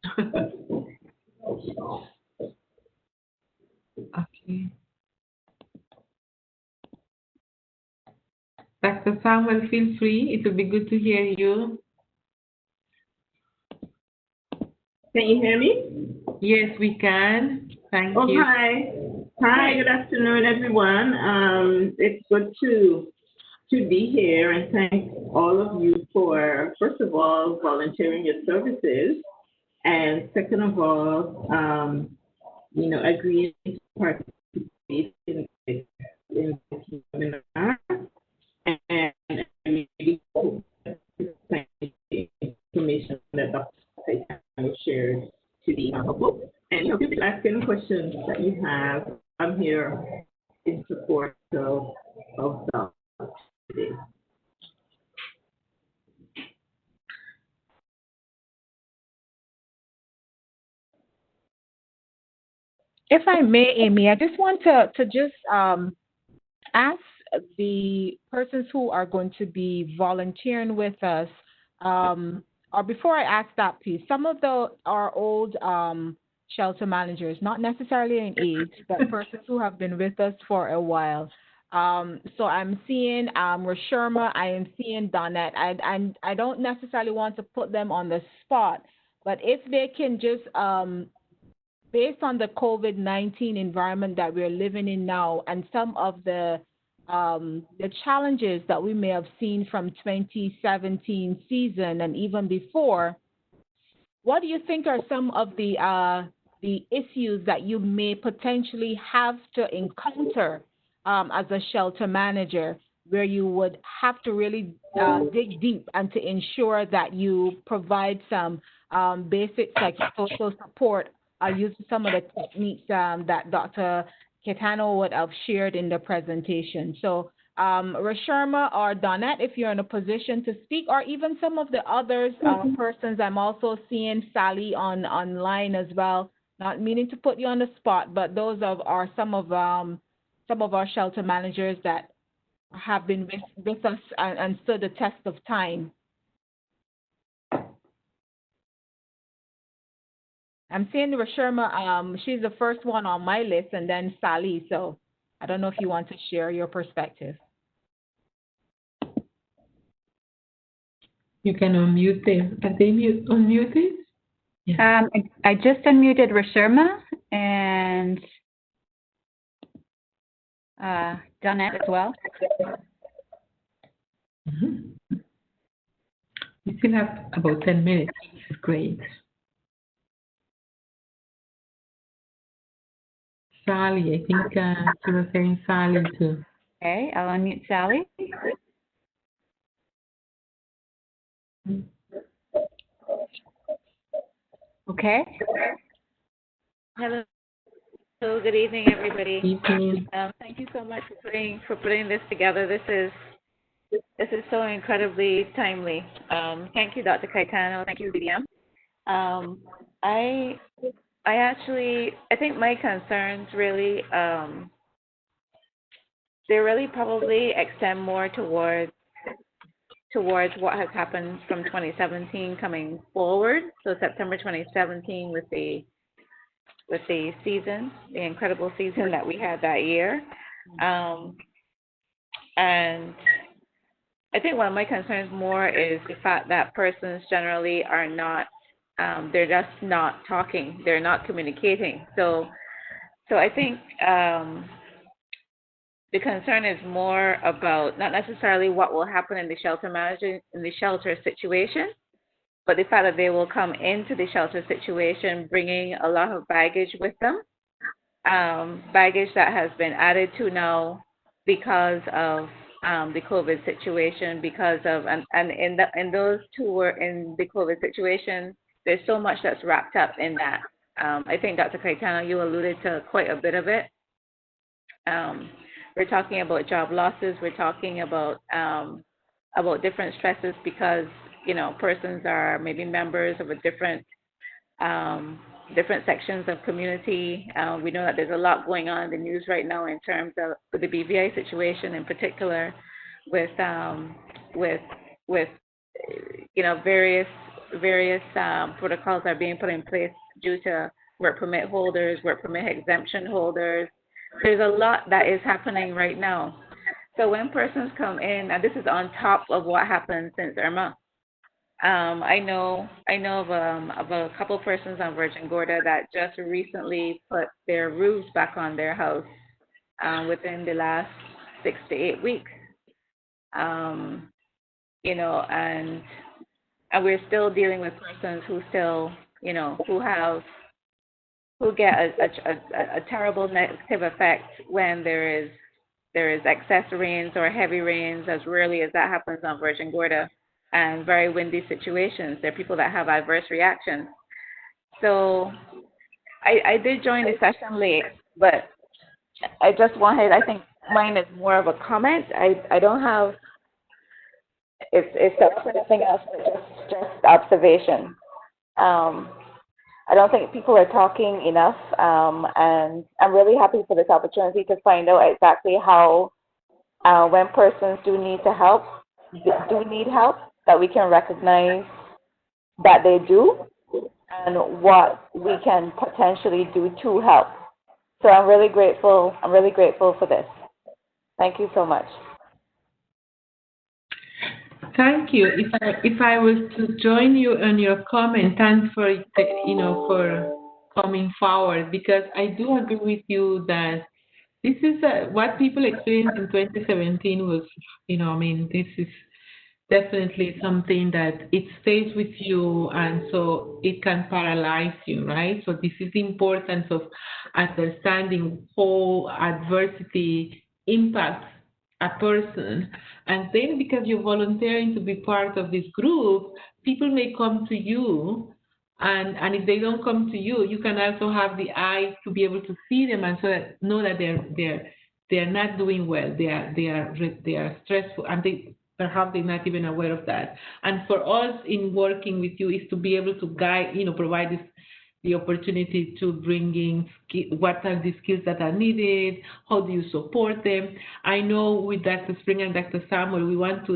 Okay. Dr. Samuel, feel free. It will be good to hear you. Can you hear me? Yes, we can. Thank Oh, you. hi. Hi, good afternoon, everyone. It's good to be here, and thank all of you for, first of all, volunteering your services, and second of all, agreeing to participate in this webinar, and maybe information that Dr. Saitano shared to the public. And you can ask any questions that you have. I'm here in support of the today. If I may, Amy, I just want to just ask the persons who are going to be volunteering with us, or before I ask that piece, some of our old shelter managers, not necessarily in age, but persons who have been with us for a while. So I'm seeing Rashurma, I am seeing Donette. I don't necessarily want to put them on the spot, but if they can just based on the COVID-19 environment that we're living in now and some of the challenges that we may have seen from 2017 season and even before, what do you think are some of the issues that you may potentially have to encounter as a shelter manager, where you would have to really dig deep and to ensure that you provide some basic psychosocial support using some of the techniques that Dr. Caetano would have shared in the presentation. So Rashurma or Donette, if you're in a position to speak, or even some of the others persons, I'm also seeing Sally online as well. Not meaning to put you on the spot, but those are some of our shelter managers that have been with us and stood the test of time. I'm seeing Rashurma, she's the first one on my list, and then Sally. So I don't know if you want to share your perspective. You can unmute them. Are they unmuted? Yeah. I just unmuted Rashurma and Donette as well. Mm-hmm. We still have about 10 minutes. This is great. Sally, I think she was saying Sally too. Okay, I'll unmute Sally. Okay. Hello. So good evening, everybody. Thank you so much for putting this together. This is so incredibly timely. Thank you, Dr. Caetano. Thank you, BDM. I think my concerns really, they really probably extend more towards what has happened from 2017 coming forward. So September 2017 with the season, the incredible season that we had that year. And I think one of my concerns more is the fact that persons generally are not, they're just not talking, they're not communicating. So I think the concern is more about not necessarily what will happen in the shelter situation, but the fact that they will come into the shelter situation bringing a lot of baggage with them, baggage that has been added to now because of the COVID situation because of, and in those who were in the COVID situation, there's so much that's wrapped up in that. I think Dr. Caetano, you alluded to quite a bit of it. We're talking about job losses. We're talking about different stresses because, you know, persons are maybe members of a different sections of community. We know that there's a lot going on in the news right now in terms of the BVI situation in particular, with you know, various protocols are being put in place due to work permit holders, work permit exemption holders. There's a lot that is happening right now. So when persons come in, and this is on top of what happened since Irma. I know of a couple persons on Virgin Gorda that just recently put their roofs back on their house within the last 6 to 8 weeks. You know, and we're still dealing with persons who still, you know, who get a terrible negative effect when there is excess rains or heavy rains, as rarely as that happens on Virgin Gorda, and very windy situations. There are people that have adverse reactions. So I did join the session late, but I just wanted, I think mine is more of a comment. I don't have, it's anything else but just observation. I don't think people are talking enough, and I'm really happy for this opportunity to find out exactly how, when persons do need help, that we can recognize that they do, and what we can potentially do to help. So I'm really grateful for this. Thank you so much. Thank you. If I was to join you on your comment, thanks for for coming forward, because I do agree with you that this is what people experienced in 2017 was, this is definitely something that it stays with you, and so it can paralyze you, right? So this is the importance of understanding how adversity impacts a person. And then because you're volunteering to be part of this group, people may come to you, and if they don't come to you, you can also have the eyes to be able to see them and so that know that they're not doing well. They are stressful, and perhaps they're not even aware of that. And for us in working with you is to be able to guide, provide the opportunity to bring in what are the skills that are needed, how do you support them. I know with Dr. Springer and Dr. Samuel,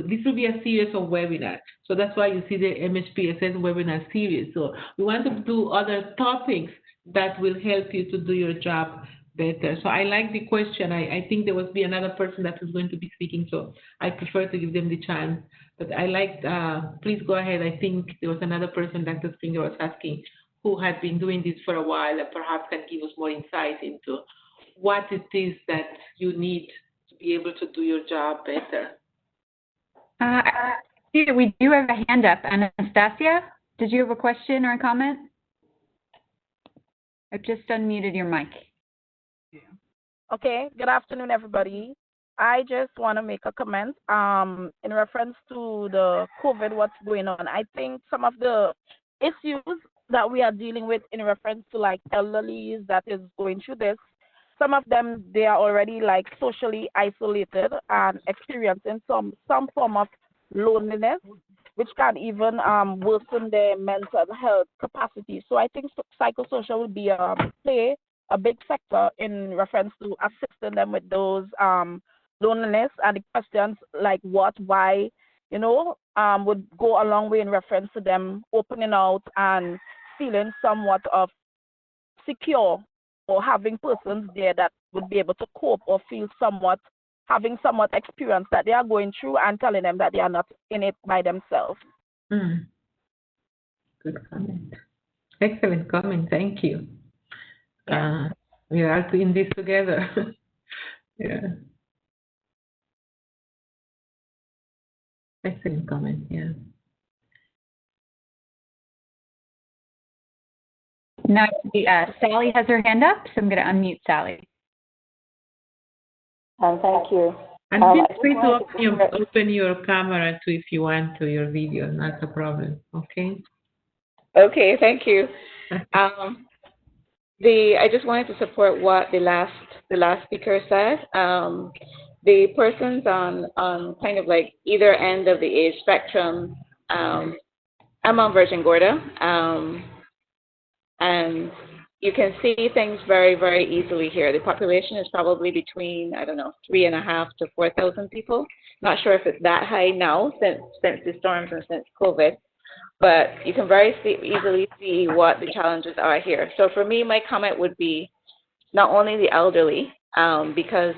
this will be a series of webinars. So that's why you see the MHPSS webinar series. So we want to do other topics that will help you to do your job better. So I like the question. I think there will be another person that is going to be speaking, so I prefer to give them the chance. But I like, please go ahead. I think there was another person Dr. Springer was asking who had been doing this for a while and perhaps can give us more insight into what it is that you need to be able to do your job better. We do have a hand up. Anastasia, did you have a question or a comment? I've just unmuted your mic. Okay, good afternoon, everybody. I just want to make a comment in reference to the COVID, what's going on. I think some of the issues that we are dealing with in reference to like elderly that is going through this, some of them, they are already like socially isolated and experiencing some form of loneliness, which can even worsen their mental health capacity. So I think psychosocial will be play a big factor in reference to assisting them with those loneliness and the questions like what, why, would go a long way in reference to them opening out and feeling somewhat of secure, or having persons there that would be able to cope or feel having somewhat experience that they are going through and telling them that they are not in it by themselves. Good comment. Excellent comment. Thank you. We are all in this together. Yeah. Excellent comment. Yeah. Now, Sally has her hand up, so I'm going to unmute Sally. Thank you. And feel free to open your camera too if you want to, your video, not a problem, okay? Okay, thank you. I just wanted to support what the last speaker said. The persons on kind of like either end of the age spectrum, I'm on Virgin Gorda, and you can see things very, very easily here. The population is probably between, I don't know, 3,500 to 4,000 people. Not sure if it's that high now since the storms and since COVID, but you can very easily see what the challenges are here. So for me, my comment would be not only the elderly, because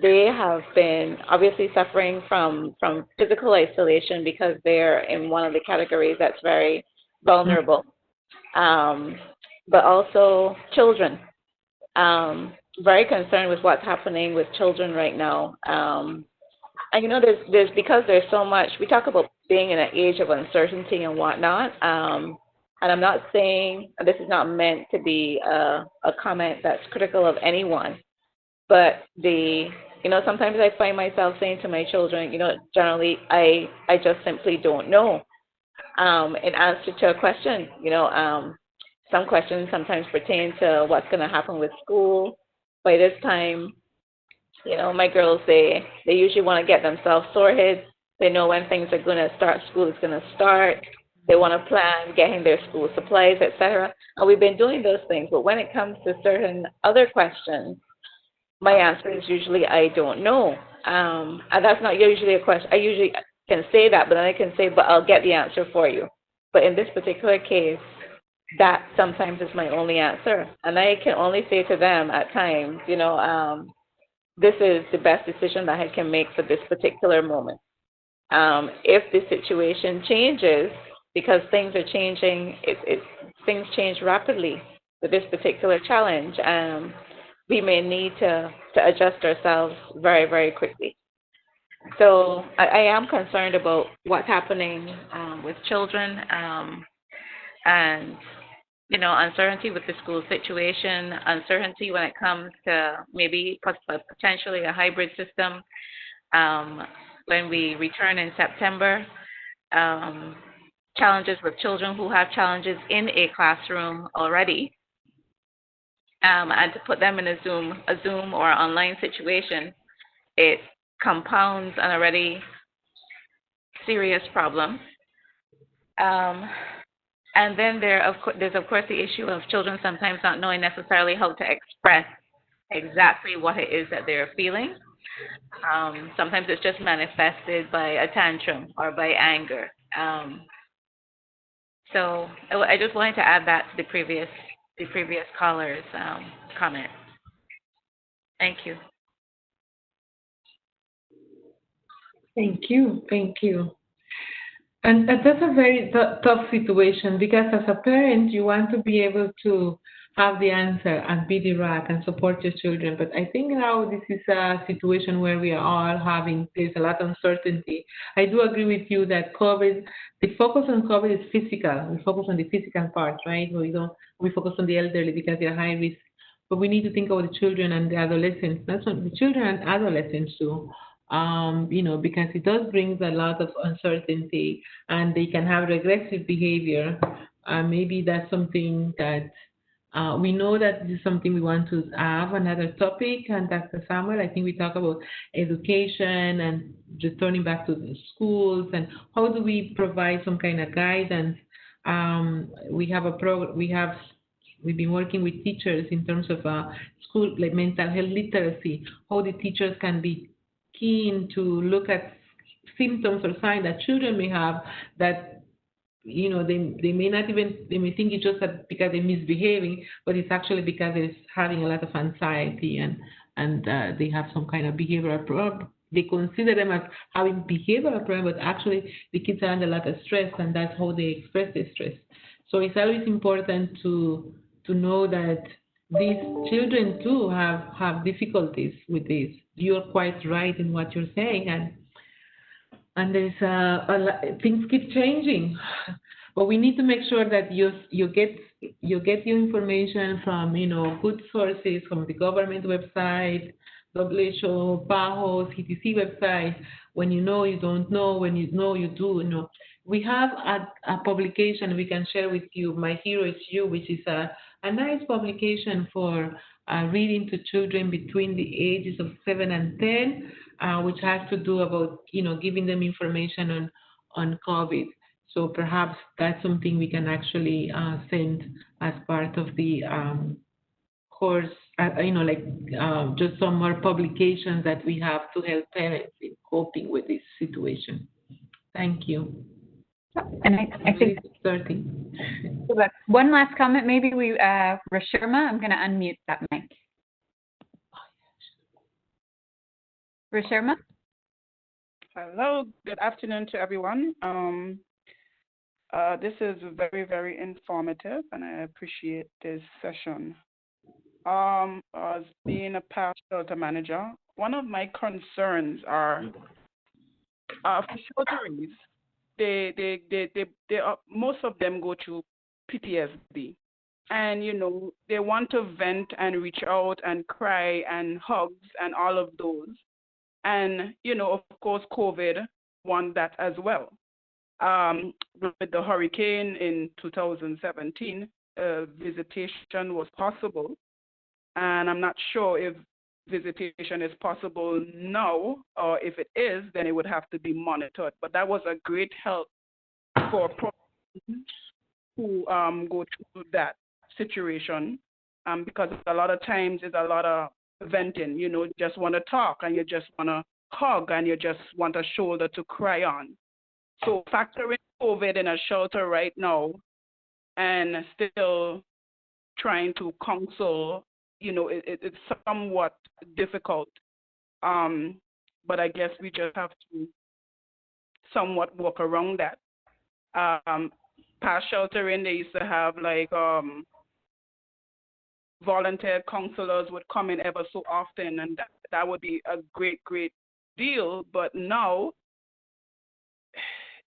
they have been obviously suffering from physical isolation because they're in one of the categories that's very vulnerable, but also children. Very concerned with what's happening with children right now. And you know, there's because there's so much, we talk about being in an age of uncertainty and whatnot, and I'm not saying, this is not meant to be a comment that's critical of anyone, but sometimes I find myself saying to my children, generally I just simply don't know. In answer to a question, some questions sometimes pertain to what's going to happen with school. By this time, my girls, they usually want to get themselves sorted. They know when things are going to start, school is going to start. They want to plan getting their school supplies, etc. And we've been doing those things. But when it comes to certain other questions, my answer is usually I don't know. And that's not usually a question. I usually can say that, but then I can say, but I'll get the answer for you. But in this particular case, that sometimes is my only answer. And I can only say to them at times, this is the best decision that I can make for this particular moment. If the situation changes, because things are changing, things change rapidly with this particular challenge, we may need to adjust ourselves very, very quickly. So I am concerned about what's happening with children and uncertainty with the school situation, uncertainty when it comes to maybe potentially a hybrid system when we return in September, challenges with children who have challenges in a classroom already, and to put them in a Zoom or online situation, it compounds an already serious problem. And then there's of course the issue of children sometimes not knowing necessarily how to express exactly what it is that they're feeling. Sometimes it's just manifested by a tantrum or by anger. So I just wanted to add that to the previous caller's comment. Thank you. Thank you. And that's a very tough situation, because as a parent, you want to be able to have the answer and be the rock and support your children. But I think now this is a situation where we are all there's a lot of uncertainty. I do agree with you that the focus on COVID is physical. We focus on the physical part, right? We focus on the elderly because they're high risk. But we need to think about the children and the adolescents. That's what the children and adolescents too. Because it does bring a lot of uncertainty, and they can have regressive behavior. Maybe that's something that we know that this is something we want to have another topic. And Dr. Samuel, I think we talk about education and returning back to the schools and how do we provide some kind of guidance. We've been working with teachers in terms of school, like mental health literacy, how the teachers can be keen to look at symptoms or signs that children may have that, they may think it's just that because they're misbehaving, but it's actually because they're having a lot of anxiety and they have some kind of behavioral problem. They consider them as having behavioral problem, but actually the kids are under a lot of stress, and that's how they express their stress. So it's always important to know that these children too have difficulties with this. You're quite right in what you're saying, and there's things keep changing, but we need to make sure that you get your information from good sources, from the government website, WHO, PAHO, CTC website. When you know, you don't know. When you know, you do know. We have a publication we can share with you, My Hero is You, which is a nice publication for reading to children between the ages of 7 and 10, which has to do about, giving them information on COVID. So perhaps that's something we can actually send as part of the course, just some more publications that we have to help parents in coping with this situation. Thank you. And I think 30. One last comment, maybe Rashirma, I'm going to unmute that mic. Rashirma? Hello, good afternoon to everyone. This is very, very informative, and I appreciate this session. As being a past shelter manager, one of my concerns are for shelterees. They most of them go through PTSD, and they want to vent and reach out and cry and hugs and all of those, and of course COVID won that as well. With the hurricane in 2017, visitation was possible, and I'm not sure if visitation is possible now, or if it is, then it would have to be monitored. But that was a great help for persons who go through that situation, because a lot of times it's a lot of venting. You just want to talk, and you just want to hug, and you just want a shoulder to cry on. So factoring COVID in a shelter right now and still trying to counsel, it's somewhat difficult. But I guess we just have to somewhat walk around that. Past sheltering, they used to have volunteer counselors would come in ever so often, and that would be a great, great deal. But now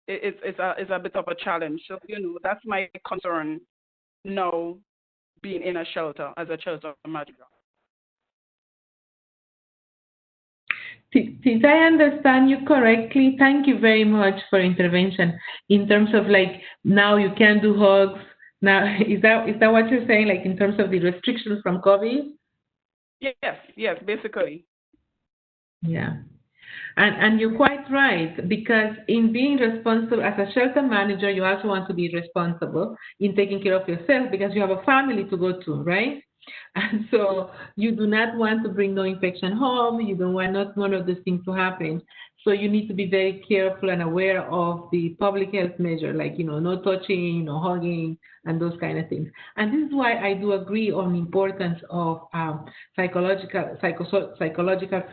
it's a bit of a challenge. So, that's my concern now, being in a shelter as a shelter manager. Since I understand you correctly, thank you very much for intervention. In terms of now you can't do hugs. Now, is that what you're saying? In terms of the restrictions from COVID? Yes, basically. Yeah. And you're quite right, because in being responsible as a shelter manager, you also want to be responsible in taking care of yourself, because you have a family to go to, right? And so you do not want to bring no infection home. You don't want none of these things to happen. So you need to be very careful and aware of the public health measure, no touching, no hugging, and those kind of things. And this is why I do agree on the importance of psychological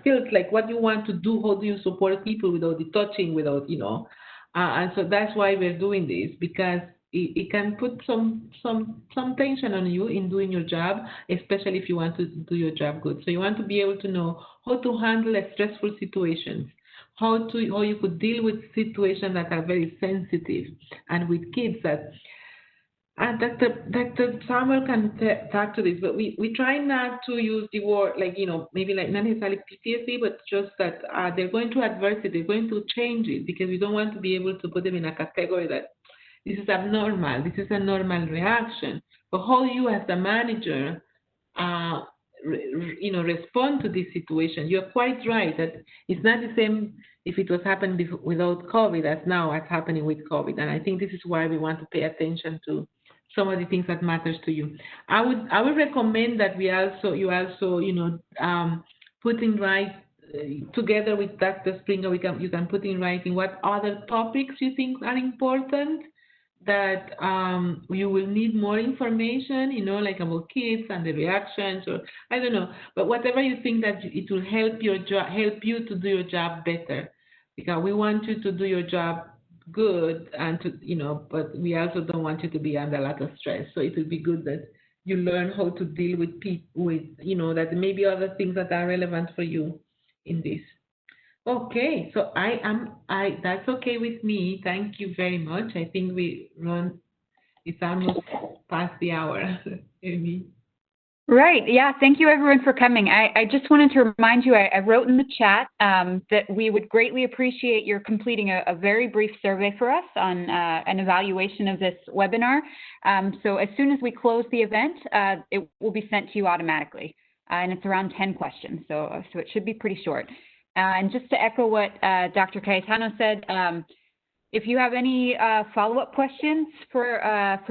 skills, like what you want to do, how do you support people without the touching, without, and so that's why we're doing this, because it can put some tension on you in doing your job, especially if you want to do your job good. So you want to be able to know how to handle stressful situations, how you could deal with situations that are very sensitive, and with kids that. And Dr. Samuel can talk to this, but we try not to use the word maybe not necessarily PTSD, but just that they're going through adversity, they're going to change it, because we don't want to be able to put them in a category that this is abnormal, this is a normal reaction. But how you as a manager, respond to this situation. You're quite right that it's not the same if it was happening without COVID as now as happening with COVID. And I think this is why we want to pay attention to some of the things that matters to you. I would recommend that you also put in writing together with Dr. Springer. You can put in writing what other topics you think are important, that you will need more information, about kids and the reactions, or I don't know, but whatever you think that it will help you to do your job better, because we want you to do your job good, and but we also don't want you to be under a lot of stress. So it will be good that you learn how to deal with people, that there may be other things that are relevant for you in this. Okay, so that's okay with me. Thank you very much. I think it's almost past the hour, Amy. Right. Yeah. Thank you, everyone, for coming. I just wanted to remind you, I wrote in the chat that we would greatly appreciate your completing a very brief survey for us on an evaluation of this webinar. So as soon as we close the event, it will be sent to you automatically. And it's around 10 questions, so it should be pretty short. And just to echo what Dr. Cayetano said, if you have any follow-up questions for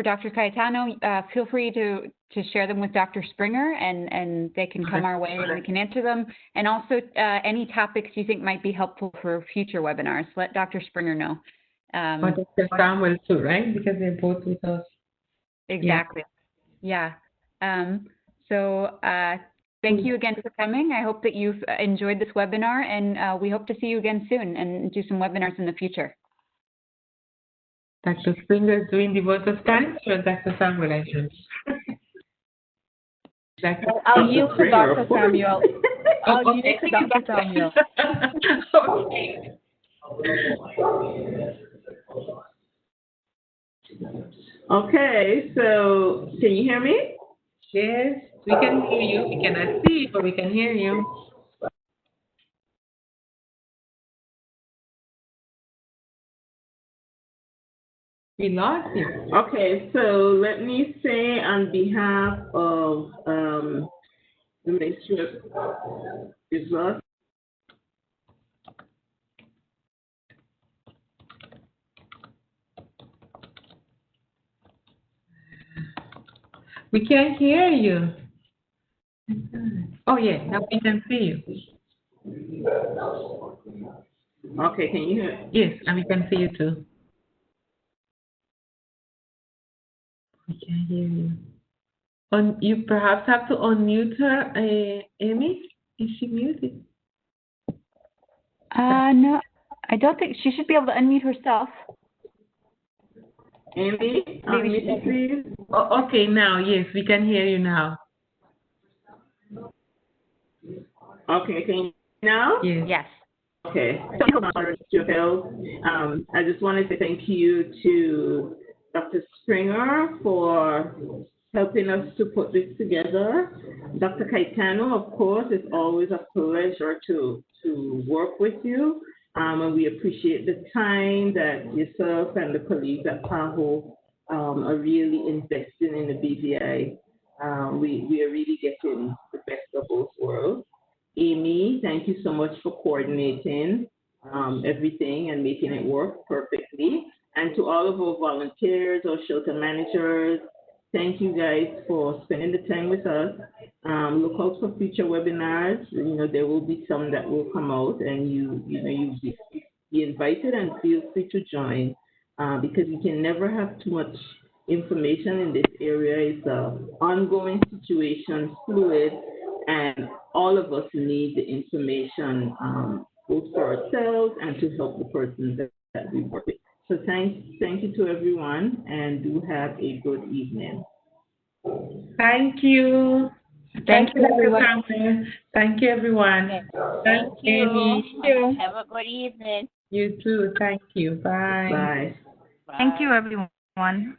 Dr. Cayetano, feel free to share them with Dr. Springer, and they can come our way and we can answer them. And also any topics you think might be helpful for future webinars, let Dr. Springer know. Or Dr. Samuel too, right? Because they're both with us. Exactly. Yeah. So thank you again for coming. I hope that you've enjoyed this webinar, and we hope to see you again soon and do some webinars in the future. Dr. Springer is doing the vote of thanks, or Dr. Samuel, I think. I'll yield to Dr. Samuel. I'll yield to Dr. Samuel. Okay. Okay, so can you hear me? Yes, we can hear you. We cannot see you, but we can hear you. We lost you. Okay, so let me say on behalf of the Ministry of Business. We can't hear you. Oh, yeah, now we can see you. Okay, can you hear? Yes, and we can see you too. We can hear you. You perhaps have to unmute her, Amy. Is she muted? No, I don't think she should be able to unmute herself. Amy, unmute please. Oh, okay, now, yes, we can hear you now. Okay, can you now? Yes. Yes. Okay. I just wanted to thank you to Dr. Springer for helping us to put this together. Dr. Cayetano, of course, it's always a pleasure to work with you. And we appreciate the time that yourself and the colleagues at PAHO are really investing in the BVI. We are really getting the best of both worlds. Amy, thank you so much for coordinating everything and making it work perfectly. And to all of our volunteers or shelter managers, thank you guys for spending the time with us. Look out for future webinars. You know, there will be some that will come out, and you'll be invited and feel free to join because you can never have too much information in this area. It's an ongoing situation, fluid, and all of us need the information both for ourselves and to help the person that we work with. So thank you to everyone, and do have a good evening. Thank you. Thank you, everyone. Thank you, everyone. Thank you. Amy. Have a good evening. You too. Thank you. Bye. Bye. Thank you, everyone.